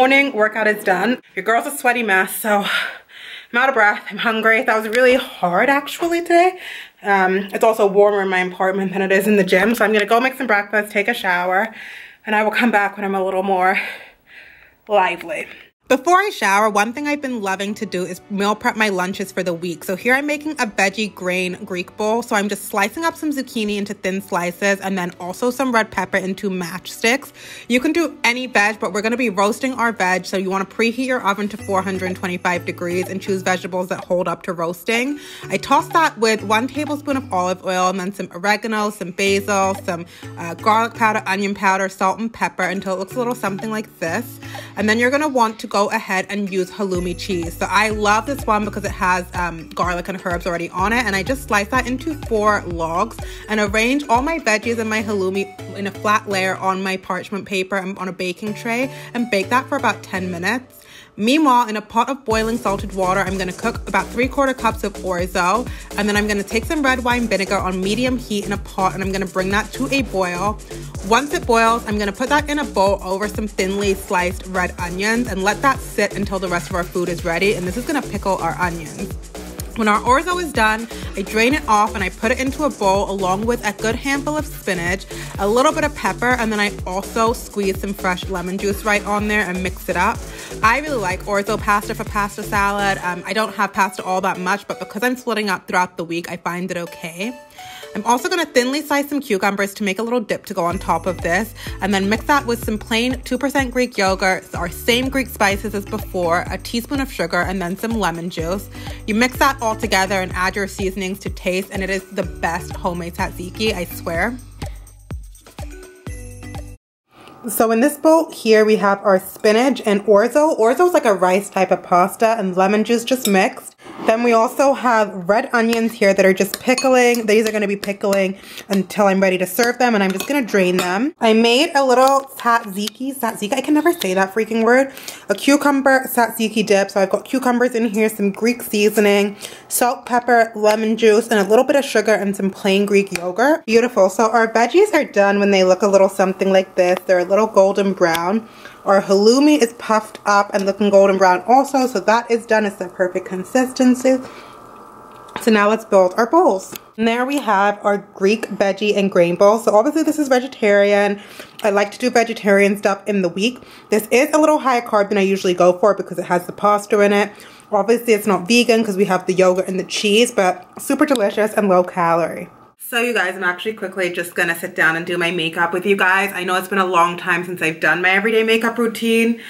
morning workout is done. Your girl's a sweaty mess, so I'm out of breath, I'm hungry. That was really hard actually today. It's also warmer in my apartment than it is in the gym, so I'm gonna go make some breakfast, take a shower, and I will come back when I'm a little more lively. Before I shower, one thing I've been loving to do is meal prep my lunches for the week. So here I'm making a veggie grain Greek bowl. So I'm just slicing up some zucchini into thin slices and then also some red pepper into matchsticks. You can do any veg, but we're going to be roasting our veg. So you want to preheat your oven to 425 degrees and choose vegetables that hold up to roasting. I toss that with 1 tablespoon of olive oil and then some oregano, some basil, some garlic powder, onion powder, salt and pepper until it looks a little something like this. And then you're going to want to go ahead and use halloumi cheese. So I love this one because it has garlic and herbs already on it, and I just slice that into 4 logs and arrange all my veggies and my halloumi in a flat layer on my parchment paper and on a baking tray and bake that for about 10 minutes. Meanwhile, in a pot of boiling salted water, I'm going to cook about 3/4 cups of orzo, and then I'm going to take some red wine vinegar on medium heat in a pot, and I'm going to bring that to a boil. Once it boils, I'm going to put that in a bowl over some thinly sliced red onions and let that sit until the rest of our food is ready, and this is going to pickle our onions. When our orzo is done, I drain it off and I put it into a bowl along with a good handful of spinach, a little bit of pepper, and then I also squeeze some fresh lemon juice right on there and mix it up. I really like orzo pasta for pasta salad. I don't have pasta all that much, but because I'm splitting up throughout the week, I find it okay. I'm also going to thinly slice some cucumbers to make a little dip to go on top of this, and then mix that with some plain 2% Greek yogurt, our same Greek spices as before, a teaspoon of sugar, and then some lemon juice. You mix that all together and add your seasonings to taste, and it is the best homemade tzatziki, I swear. So in this bowl here we have our spinach and orzo. Orzo is like a rice type of pasta, and lemon juice just mixed. Then we also have red onions here that are just pickling. These are going to be pickling until I'm ready to serve them, and I'm just going to drain them. I made a little tzatziki, I can never say that freaking word. A cucumber tzatziki dip. So I've got cucumbers in here, some Greek seasoning, salt, pepper, lemon juice, and a little bit of sugar and some plain Greek yogurt. Beautiful. So our veggies are done when they look a little something like this. They're a little golden brown. Our halloumi is puffed up and looking golden brown also, so that is done. It's the perfect consistency. So now let's build our bowls. And there we have our Greek veggie and grain bowl. So obviously this is vegetarian. I like to do vegetarian stuff in the week. This is a little higher carb than I usually go for because it has the pasta in it. Obviously it's not vegan because we have the yogurt and the cheese, but super delicious and low calorie. So you guys, I'm actually quickly just gonna sit down and do my makeup with you guys. I know it's been a long time since I've done my everyday makeup routine,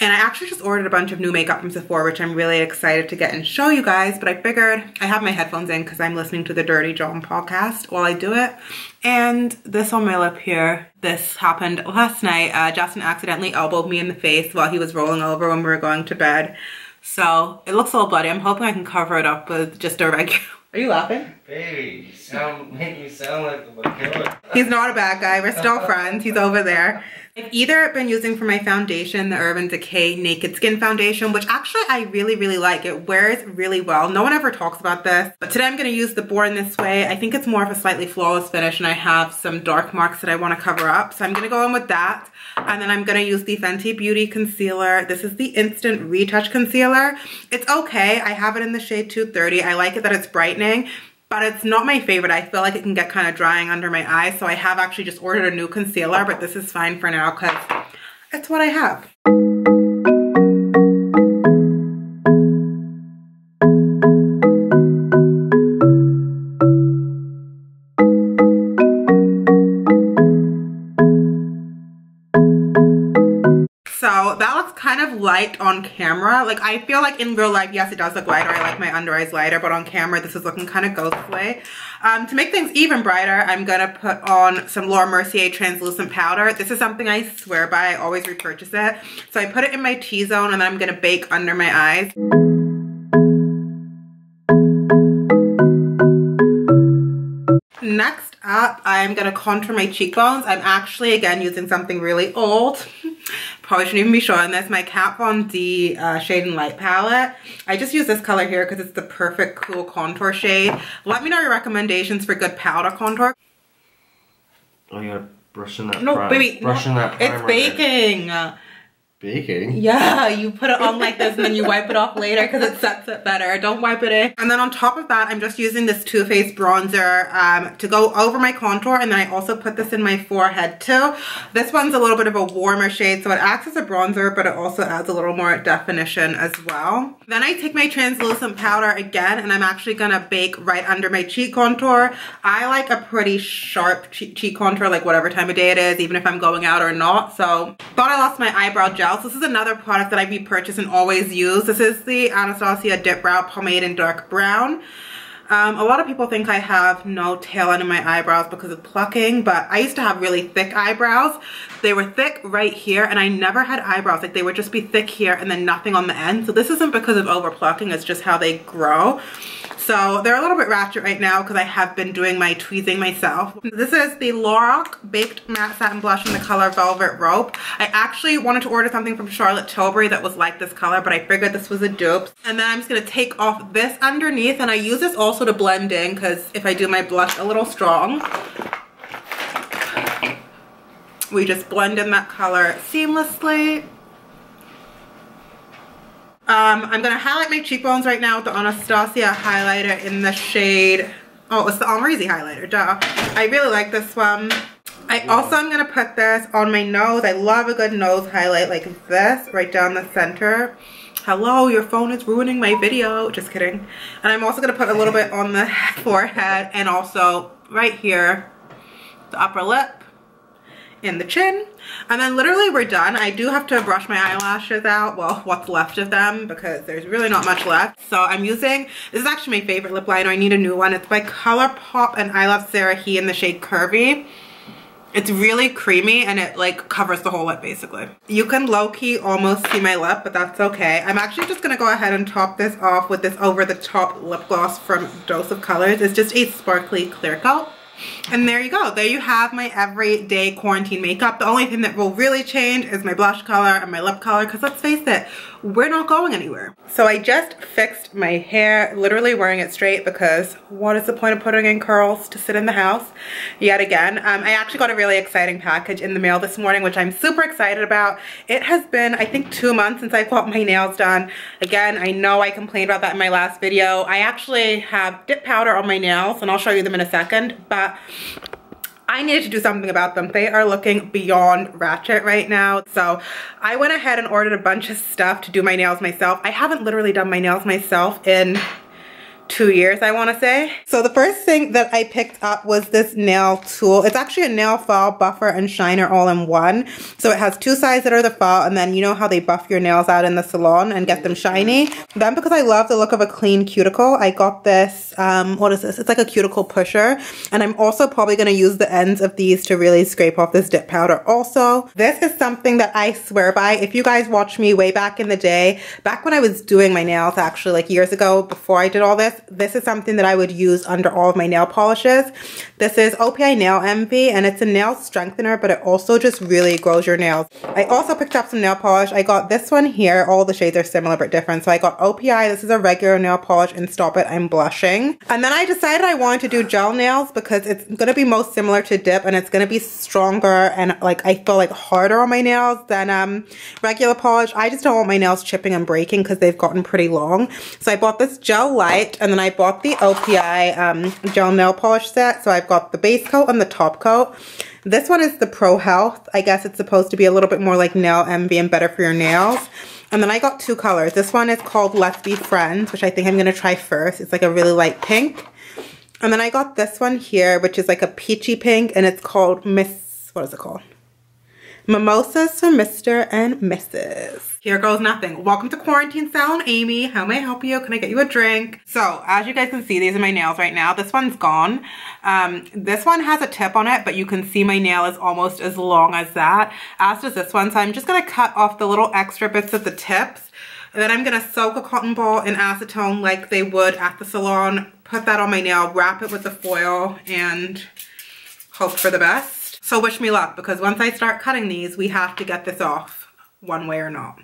and I actually just ordered a bunch of new makeup from Sephora, which I'm really excited to get and show you guys, but I figured I have my headphones in because I'm listening to the Dirty John podcast while I do it. And this on my lip here, this happened last night. Justin accidentally elbowed me in the face while he was rolling over when we were going to bed. So it looks a little bloody. I'm hoping I can cover it up with just a regular... Are you laughing? Baby, you make me sound like a killer. He's not a bad guy. We're still friends. He's over there. I've either been using for my foundation the Urban Decay Naked Skin Foundation, which actually I really like. It wears really well. No one ever talks about this. But today I'm going to use the Born This Way. I think it's more of a slightly flawless finish, and I have some dark marks that I want to cover up. So I'm going to go in with that. And then I'm going to use the Fenty Beauty Concealer. This is the Instant Retouch Concealer. It's okay. I have it in the shade 230. I like it that it's brightening, but it's not my favorite. I feel like it can get kind of drying under my eyes. So I have actually just ordered a new concealer, but this is fine for now because it's what I have. So that looks kind of light on camera. Like I feel like in real life, yes, it does look lighter. I like my under eyes lighter, but on camera, this is looking kind of ghostly. To make things even brighter, I'm gonna put on some Laura Mercier translucent powder. This is something I swear by. I always repurchase it. So I put it in my T-zone, and then I'm gonna bake under my eyes. Next up, I'm gonna contour my cheekbones. I'm actually, again, using something really old. Probably shouldn't even be showing this. My Kat Von D Shade and Light palette. I just use this color here because it's the perfect cool contour shade. Let me know your recommendations for good powder contour. Oh, you gotta brush in that No, primer. baby, brush in that primer. It's baking. Baking? Yeah, you put it on like this and then you wipe it off later because it sets it better. Don't wipe it in. And then on top of that, I'm just using this Too Faced bronzer to go over my contour, and then I also put this in my forehead too. This one's a little bit of a warmer shade, so it acts as a bronzer, but it also adds a little more definition as well. Then I take my translucent powder again, and I'm actually gonna bake right under my cheek contour. I like a pretty sharp cheek contour, like whatever time of day it is, even if I'm going out or not. So thought I lost my eyebrow gel. So this is another product that I repurchase and always use. This is the Anastacio Dip Brow Pomade in Dark Brown. A lot of people think I have no tail end in my eyebrows because of plucking, but I used to have really thick eyebrows. They were thick right here, and I never had eyebrows. Like, they would just be thick here and then nothing on the end. So this isn't because of over plucking, it's just how they grow. So they're a little bit ratchet right now because I have been doing my tweezing myself. This is the Lorac Baked Matte Satin Blush in the color Velvet Rope. I actually wanted to order something from Charlotte Tilbury that was like this color, but I figured this was a dupe. And then I'm just going to take off this underneath, and I use this also to blend in because if I do my blush a little strong, we just blend in that color seamlessly. I'm going to highlight my cheekbones right now with the Anastasia highlighter in the shade, oh, it's the Almerizi highlighter, duh. I really like this one. I also am going to put this on my nose. I love a good nose highlight like this, right down the center. Hello, your phone is ruining my video. Just kidding. And I'm also going to put a little bit on the forehead and also right here, the upper lip, in the chin, and then literally we're done. I do have to brush my eyelashes out, well, what's left of them, because there's really not much left. So I'm using, this is actually my favorite lip liner. I need a new one. It's by ColourPop, and I love Sarah He in the shade Curvy. It's really creamy and it like covers the whole lip basically. You can low-key almost see my lip, but that's okay. I'm actually just gonna go ahead and top this off with this over-the-top lip gloss from Dose of Colors. It's just a sparkly clear coat. And there you go. There you have my everyday quarantine makeup. The only thing that will really change is my blush color and my lip color, because let's face it, we're not going anywhere. So I just fixed my hair, literally wearing it straight because what is the point of putting in curls to sit in the house yet again? I actually got a really exciting package in the mail this morning, which I'm super excited about. It has been, I think, 2 months since I got my nails done. Again, I know I complained about that in my last video. I actually have dip powder on my nails, and I'll show you them in a second, but I needed to do something about them. They are looking beyond ratchet right now. So I went ahead and ordered a bunch of stuff to do my nails myself. I haven't literally done my nails myself in 2 years, I want to say. So the first thing that I picked up was this nail tool. It's actually a nail file, buffer, and shiner all in one. So it has two sides that are the file, and then you know how they buff your nails out in the salon and get them shiny. Then because I love the look of a clean cuticle, I got this, what is this? It's like a cuticle pusher. And I'm also probably going to use the ends of these to really scrape off this dip powder also. This is something that I swear by. If you guys watched me way back in the day, back when I was doing my nails actually, like years ago before I did all this, this is something that I would use under all of my nail polishes. This is OPI Nail Envy, and it's a nail strengthener, but it also just really grows your nails. I also picked up some nail polish. I got this one here. All the shades are similar but different. So I got OPI. This is a regular nail polish, and Stop It, I'm Blushing. And then I decided I wanted to do gel nails because it's going to be most similar to dip, and it's going to be stronger and like I feel like harder on my nails than regular polish. I just don't want my nails chipping and breaking because they've gotten pretty long. So I bought this gel light, and then I bought the OPI gel nail polish set. So I've got the base coat and the top coat. This one is the Pro Health. I guess it's supposed to be a little bit more like Nail Envy and better for your nails. And then I got two colors. This one is called Let's Be Friends, which I think I'm going to try first. It's like a really light pink. And then I got this one here, which is like a peachy pink, and it's called what is it called? Mimosas for Mr. and Mrs. Here goes nothing. Welcome to Quarantine Salon, Amy. How may I help you? Can I get you a drink? So, as you guys can see, these are my nails right now. This one's gone. This one has a tip on it, but you can see my nail is almost as long as that, as does this one. So I'm just gonna cut off the little extra bits of the tips. And then I'm gonna soak a cotton ball in acetone like they would at the salon, put that on my nail, wrap it with the foil, and hope for the best. So wish me luck, because once I start cutting these, we have to get this off one way or not.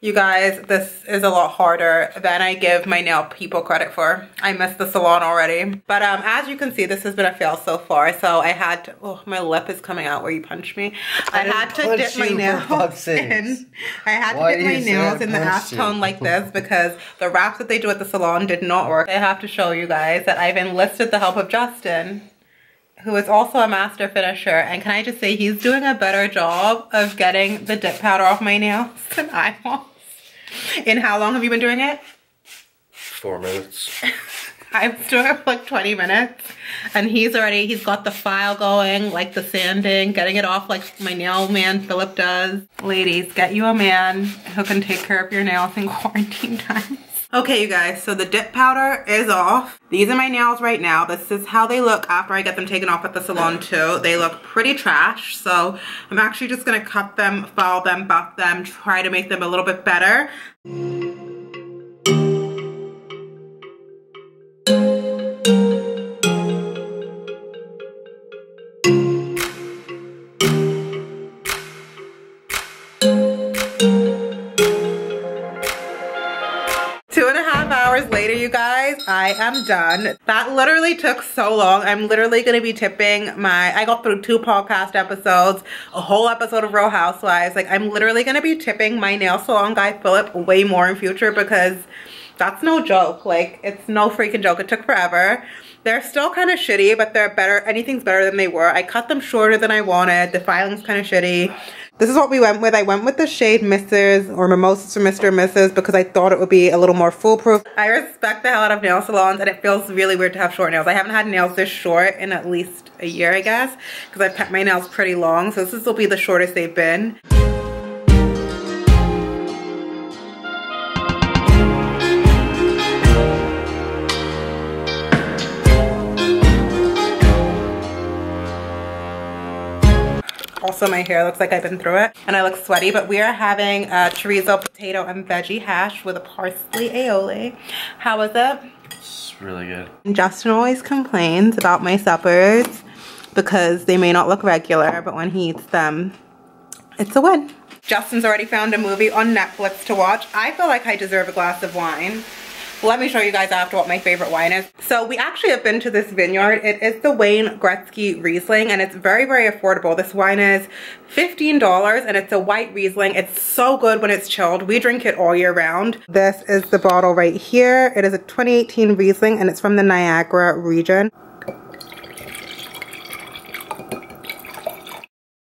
You guys, this is a lot harder than I give my nail people credit for. I missed the salon already. But as you can see, this has been a fail so far. So I had to, oh, my lip is coming out where you punched me. I had to dip my nails in. I had to dip my nails in the acetone like this because the wrap that they do at the salon did not work. I have to show you guys that I've enlisted the help of Justin, who is also a master finisher, and can I just say he's doing a better job of getting the dip powder off my nails than I was. And how long have you been doing it? 4 minutes. I was doing it for like 20 minutes, and he's got the file going, like the sanding, getting it off like my nail man Philip does. Ladies, get you a man who can take care of your nails in quarantine times. Okay, you guys, so the dip powder is off. These are my nails right now. This is how they look after I get them taken off at the salon too. They look pretty trash, so I'm actually just gonna cut them, file them, buff them, try to make them a little bit better. 2.5 hours later, you guys, I am done. That literally took so long. I'm literally gonna be tipping I got through 2 podcast episodes, a whole episode of Real Housewives. Like, I'm literally gonna be tipping my nail salon guy, Philip, way more in future because that's no joke. Like, it's no freaking joke. It took forever. They're still kind of shitty, but they're better. Anything's better than they were. I cut them shorter than I wanted. The filing's kind of shitty. This is what we went with. I went with the shade Mrs. or Mimosas for Mr. and Mrs. because I thought it would be a little more foolproof. I respect the hell out of nail salons, and it feels really weird to have short nails. I haven't had nails this short in at least a year, I guess, because I've kept my nails pretty long. So this will be the shortest they've been. Also, my hair looks like I've been through it and I look sweaty, but we are having chorizo, potato, and veggie hash with a parsley aioli. How is it? It's really good. Justin always complains about my suppers because they may not look regular, but when he eats them, it's a win. Justin's already found a movie on Netflix to watch. I feel like I deserve a glass of wine. Let me show you guys after what my favorite wine is. So we actually have been to this vineyard. It is the Wayne Gretzky Riesling, and it's very, very affordable. This wine is $15 and it's a white Riesling. It's so good when it's chilled. We drink it all year round. This is the bottle right here. It is a 2018 Riesling and it's from the Niagara region.